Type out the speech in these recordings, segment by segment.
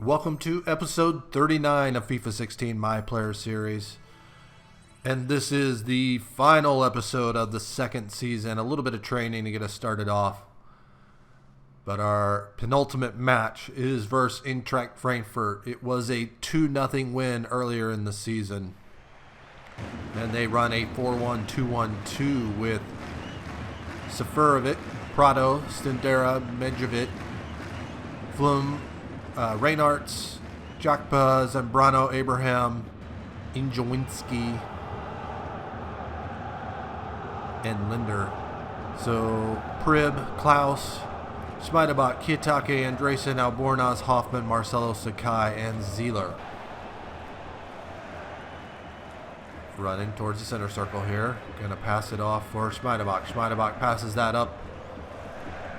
Welcome to episode 39 of FIFA 16 My Player Series. And this is the final episode of the second season. A little bit of training to get us started off. But our penultimate match is versus Eintracht Frankfurt. It was a 2-0 win earlier in the season. And they run a 4-1-2-1-2 with Seferovic, Prado, Stendera, Medjevic, Flum, Reinarts, Jakpa, Zambrano, Abraham, Injawinski, and Linder. So Prib, Klaus, Schmeidebach, Kiyotake, Andresen, Albornoz, Hoffman, Marcelo, Sakai, and Zieler. Running towards the center circle here. Gonna pass it off for Schmeidebach. Schmeidebach passes that up.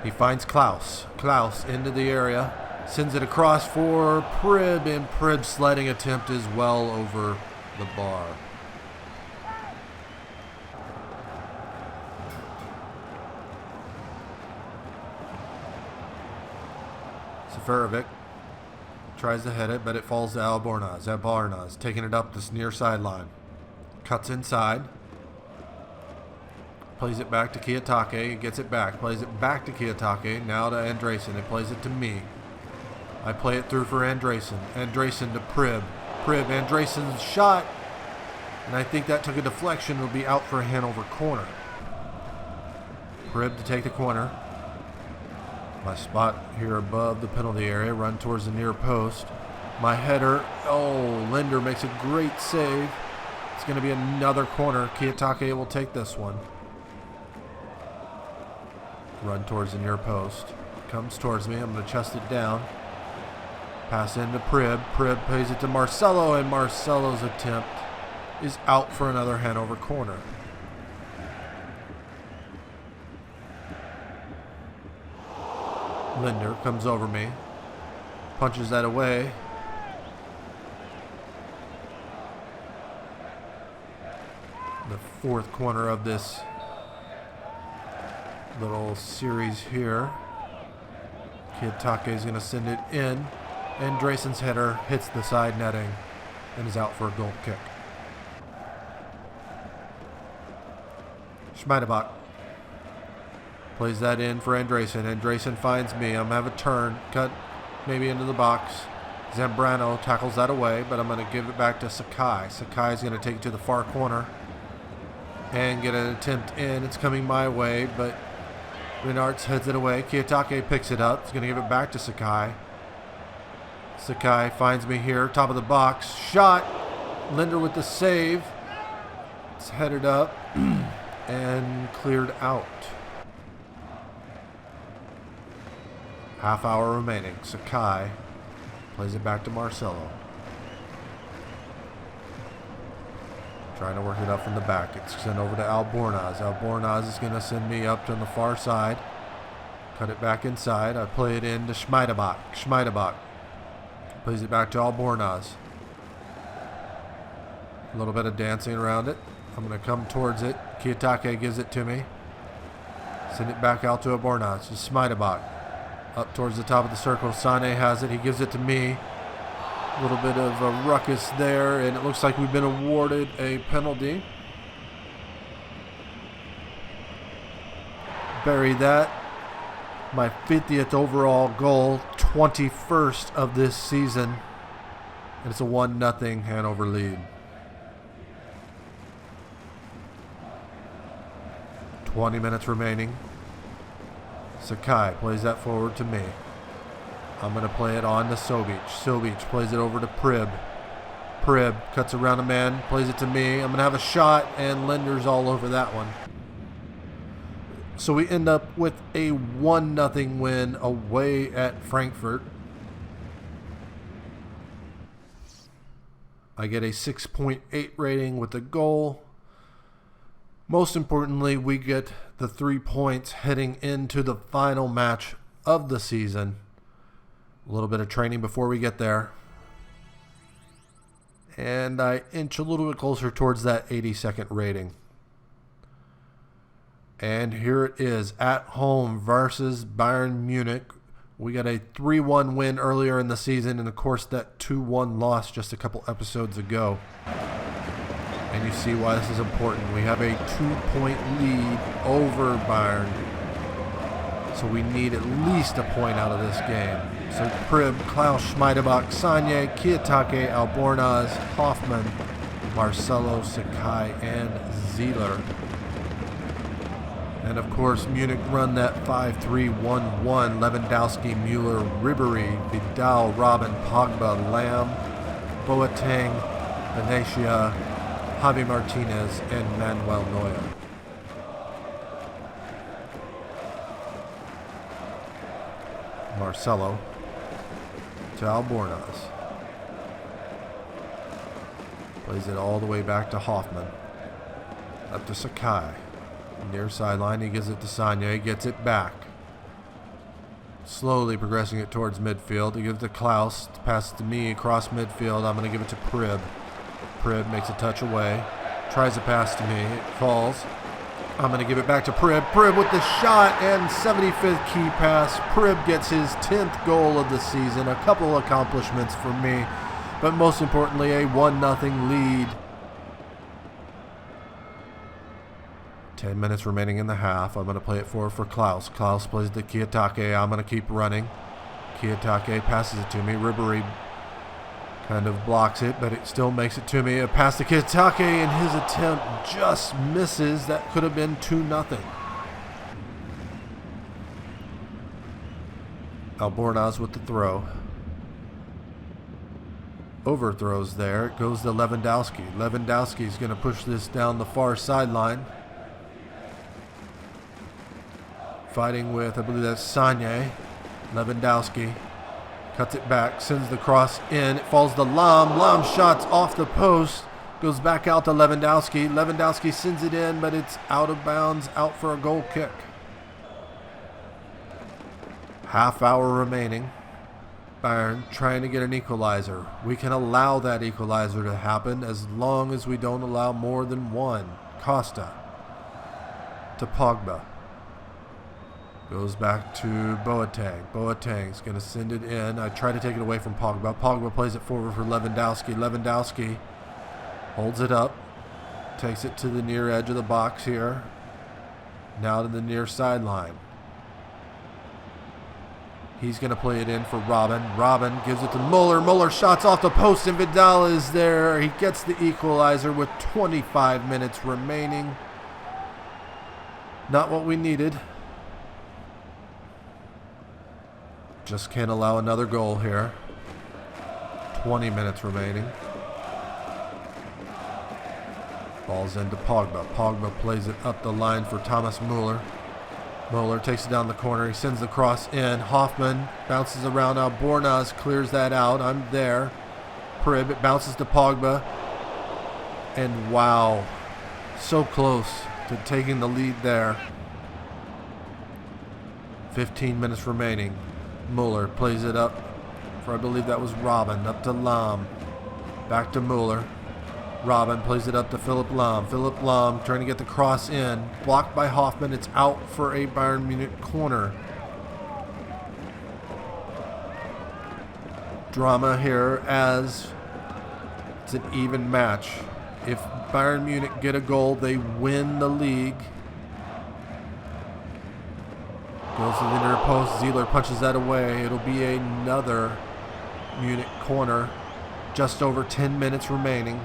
He finds Klaus. Klaus into the area. Sends it across for Prib, and Prib's sliding attempt is well over the bar. Seferovic tries to head it, but it falls to Albornoz. Albornoz taking it up this near sideline. Cuts inside. Plays it back to Kiyotake. Gets it back. Plays it back to Kiyotake. Now to Andresen. It plays it to me. I play it through for Andresen. Andresen to Prib. Prib, Andresen's shot. And I think that took a deflection. It'll be out for a Hanover corner. Prib to take the corner. My spot here above the penalty area. Run towards the near post. My header. Oh, Linder makes a great save. It's going to be another corner. Kiyotake will take this one. Run towards the near post. Comes towards me. I'm going to chest it down. Pass into Prib. Prib plays it to Marcelo, and Marcelo's attempt is out for another Hanover corner. Linder comes over me. Punches that away. The fourth corner of this little series here. Kiyotake is going to send it in. Andresen's header hits the side netting and is out for a goal kick. Schmeidebach plays that in for Andresen. Andresen finds me. I'm going to have a turn. Cut maybe into the box. Zambrano tackles that away, but I'm going to give it back to Sakai. Sakai is going to take it to the far corner and get an attempt in. It's coming my way, but Reinarts heads it away. Kiyotake picks it up. He's going to give it back to Sakai. Sakai finds me here, top of the box. Shot. Linder with the save. It's headed up and cleared out. Half hour remaining. Sakai plays it back to Marcelo. Trying to work it up from the back. It's sent over to Albornoz. Albornoz is going to send me up to the far side. Cut it back inside. I play it in to Schmeidebach. Schmeidebach plays it back to Albornoz. A little bit of dancing around it. I'm going to come towards it. Kiyotake gives it to me. Send it back out to Albornoz. To Schmeidebach. Up towards the top of the circle. Sane has it. He gives it to me. A little bit of a ruckus there, and it looks like we've been awarded a penalty. Bury that. My 50th overall goal, 21st of this season. And it's a 1-0 Hanover lead. 20 minutes remaining. Sakai plays that forward to me. I'm going to play it on to Sobic. Sobic plays it over to Prib. Prib cuts around a man, plays it to me. I'm going to have a shot, and Linder's all over that one. So we end up with a 1-0 win away at Frankfurt. I get a 6.8 rating with the goal. Most importantly, we get the 3 points heading into the final match of the season. A little bit of training before we get there. And I inch a little bit closer towards that 82nd rating. And here it is, at home versus Bayern Munich. We got a 3-1 win earlier in the season, and of course that 2-1 loss just a couple episodes ago. And you see why this is important. We have a 2-point lead over Bayern. So we need at least a point out of this game. So Prib, Klaus, Schmeidebach, Sanye, Kiyotake, Albornoz, Hoffman, Marcelo, Sakai, and Zieler. And of course, Munich run that 5-3-1-1. Lewandowski, Müller, Ribery, Vidal, Robin, Pogba, Lamb, Boateng, Venetia, Javi Martinez, and Manuel Neuer. Marcelo to Albornoz. Plays it all the way back to Hoffman. Up to Sakai. Near sideline, he gives it to Sanye, gets it back. Slowly progressing it towards midfield. He gives it to Klaus, passes to me across midfield. I'm going to give it to Prib. Prib makes a touch away. Tries a pass to me. It falls. I'm going to give it back to Prib. Prib with the shot and 75th key pass. Prib gets his 10th goal of the season. A couple accomplishments for me, but most importantly, a 1-0 lead. 10 minutes remaining in the half. I'm going to play it forward for Klaus. Klaus plays to Kiyotake. I'm going to keep running. Kiyotake passes it to me. Ribery kind of blocks it, but it still makes it to me. A pass to Kiyotake, and his attempt just misses. That could have been 2-0. Albornoz with the throw. Overthrows there. It goes to Lewandowski. Lewandowski's going to push this down the far sideline. Fighting with, I believe that's Sanye. Lewandowski cuts it back, sends the cross in. It falls to Lam. Lam shots off the post. Goes back out to Lewandowski. Lewandowski sends it in, but it's out of bounds, out for a goal kick. Half hour remaining. Bayern trying to get an equalizer. We can allow that equalizer to happen as long as we don't allow more than one. Costa to Pogba. Goes back to Boateng. Boateng's going to send it in. I try to take it away from Pogba. Pogba plays it forward for Lewandowski. Lewandowski holds it up. Takes it to the near edge of the box here. Now to the near sideline. He's going to play it in for Robin. Robin gives it to Muller. Muller shots off the post, and Vidal is there. He gets the equalizer with 25 minutes remaining. Not what we needed. Just can't allow another goal here. 20 minutes remaining. Ball's into Pogba. Pogba plays it up the line for Thomas Müller. Müller takes it down the corner. He sends the cross in. Hoffman bounces around. Albornoz clears that out. I'm there. Prib, it bounces to Pogba. And wow, so close to taking the lead there. 15 minutes remaining. Muller plays it up for, I believe that was Robin, up to Lam. Back to Muller. Robin plays it up to Philipp Lahm. Philipp Lahm trying to get the cross in. Blocked by Hoffman. It's out for a Bayern Munich corner. Drama here as it's an even match. If Bayern Munich get a goal, they win the league. Goes to the near post. Zieler punches that away. It'll be another Munich corner. Just over 10 minutes remaining.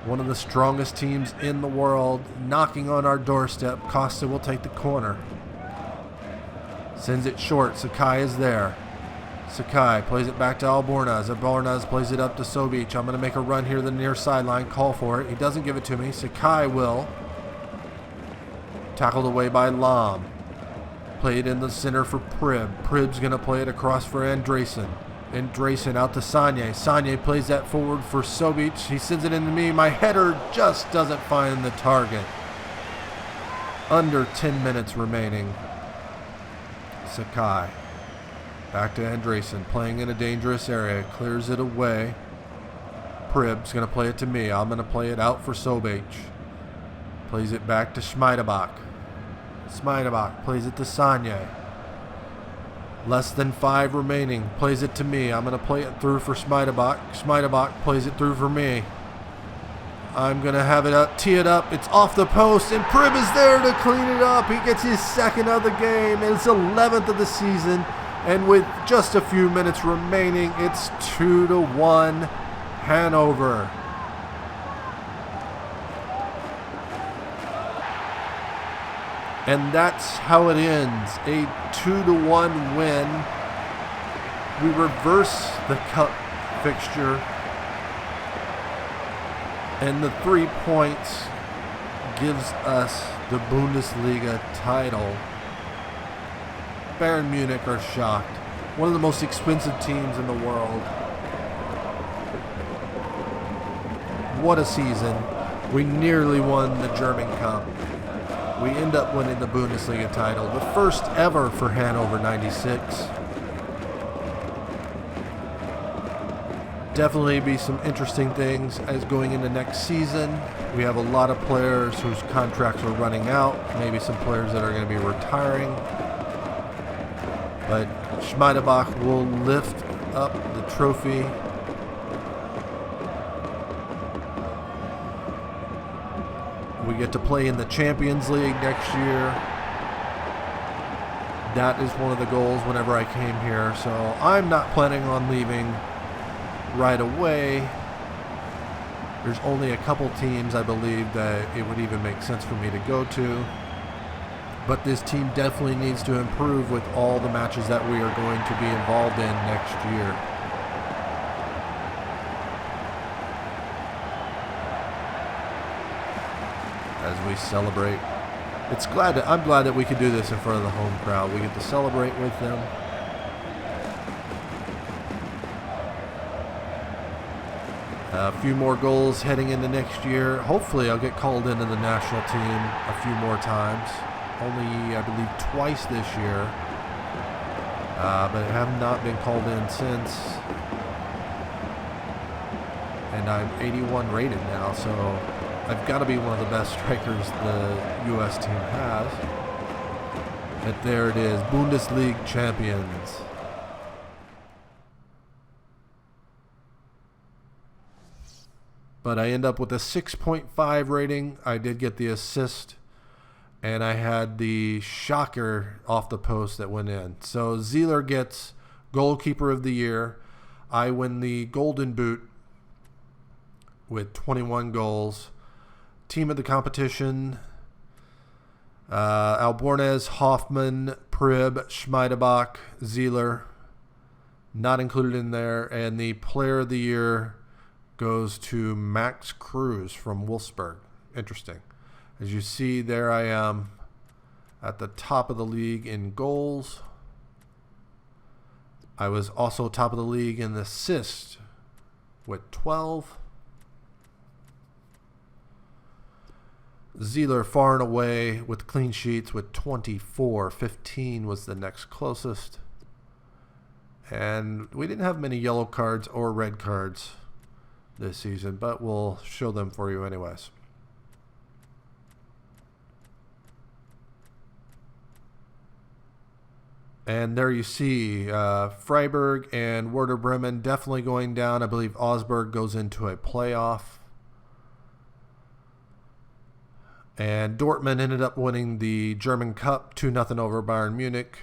One of the strongest teams in the world knocking on our doorstep. Costa will take the corner. Sends it short. Sakai is there. Sakai plays it back to Albornoz. Albornoz plays it up to Sobic. I'm going to make a run here to the near sideline. Call for it. He doesn't give it to me. Sakai will. Tackled away by Lahm. Played in the center for Prib. Prib's going to play it across for Andresen. Andresen out to Sanye. Sanye plays that forward for Sobic. He sends it into me. My header just doesn't find the target. Under 10 minutes remaining. Sakai. Back to Andresen. Playing in a dangerous area. Clears it away. Prib's going to play it to me. I'm going to play it out for Sobic. Plays it back to Schmeidebach. Smidebach plays it to Sanye. Less than 5 remaining. Plays it to me. I'm going to play it through for Smidebach. Smidebach plays it through for me. I'm going to have it up, tee it up. It's off the post, and Prib is there to clean it up. He gets his second of the game, and it's 11th of the season. And with just a few minutes remaining, it's 2-1 Hanover. And that's how it ends. A 2-1 win. We reverse the cup fixture. And the 3 points gives us the Bundesliga title. Bayern Munich are shocked. One of the most expensive teams in the world. What a season. We nearly won the German Cup. We end up winning the Bundesliga title, the first ever for Hanover 96. Definitely be some interesting things as going into next season. We have a lot of players whose contracts are running out, maybe some players that are going to be retiring. But Schmeidebach will lift up the trophy. We get to play in the Champions League next year. That is one of the goals whenever I came here. So I'm not planning on leaving right away. There's only a couple teams I believe that it would even make sense for me to go to. But this team definitely needs to improve with all the matches that we are going to be involved in next year. As we celebrate, I'm glad that we could do this in front of the home crowd. We get to celebrate with them. A few more goals heading into next year. Hopefully I'll get called into the national team a few more times. Only, I believe, twice this year. But I have not been called in since. And I'm 81 rated now, so I've got to be one of the best strikers the U.S. team has. But there it is, Bundesliga champions. But I end up with a 6.5 rating. I did get the assist. And I had the shocker off the post that went in. So Zieler gets goalkeeper of the year. I win the golden boot with 21 goals. Team of the competition, Albornez, Hoffman, Prib, Schmeidebach, Zieler, not included in there. And the player of the year goes to Max Cruz from Wolfsburg. Interesting. As you see, there I am at the top of the league in goals. I was also top of the league in assists with 12. Zieler far and away with clean sheets with 24. 15 was the next closest. And we didn't have many yellow cards or red cards this season, but we'll show them for you anyways. And there you see Freiburg and Werder Bremen definitely going down. I believe Augsburg goes into a playoff. And Dortmund ended up winning the German Cup 2-0 over Bayern Munich.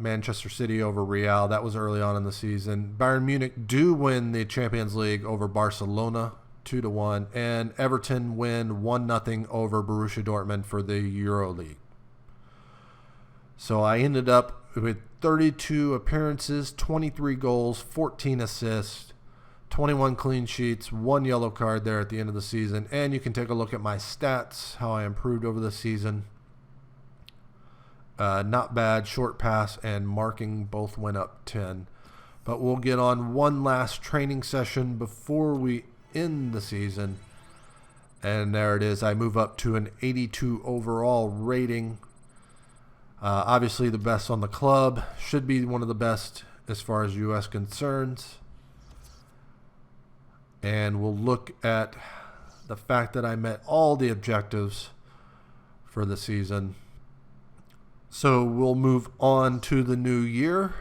Manchester City over Real. That was early on in the season. Bayern Munich do win the Champions League over Barcelona 2-1. And Everton win 1-0 over Borussia Dortmund for the Euro League. So I ended up with 32 appearances, 23 goals, 14 assists, 21 clean sheets, 1 yellow card there at the end of the season. And you can take a look at my stats, how I improved over the season. Not bad. Short pass and marking both went up 10. But we'll get on one last training session before we end the season. And there it is. I move up to an 82 overall rating. Obviously the best on the club. Should be one of the best as far as U.S. concerns. And we'll look at the fact that I met all the objectives for the season. So we'll move on to the new year.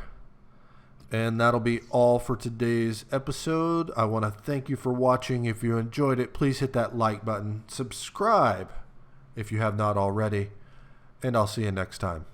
And that'll be all for today's episode. I want to thank you for watching. If you enjoyed it, please hit that like button. Subscribe if you have not already. And I'll see you next time.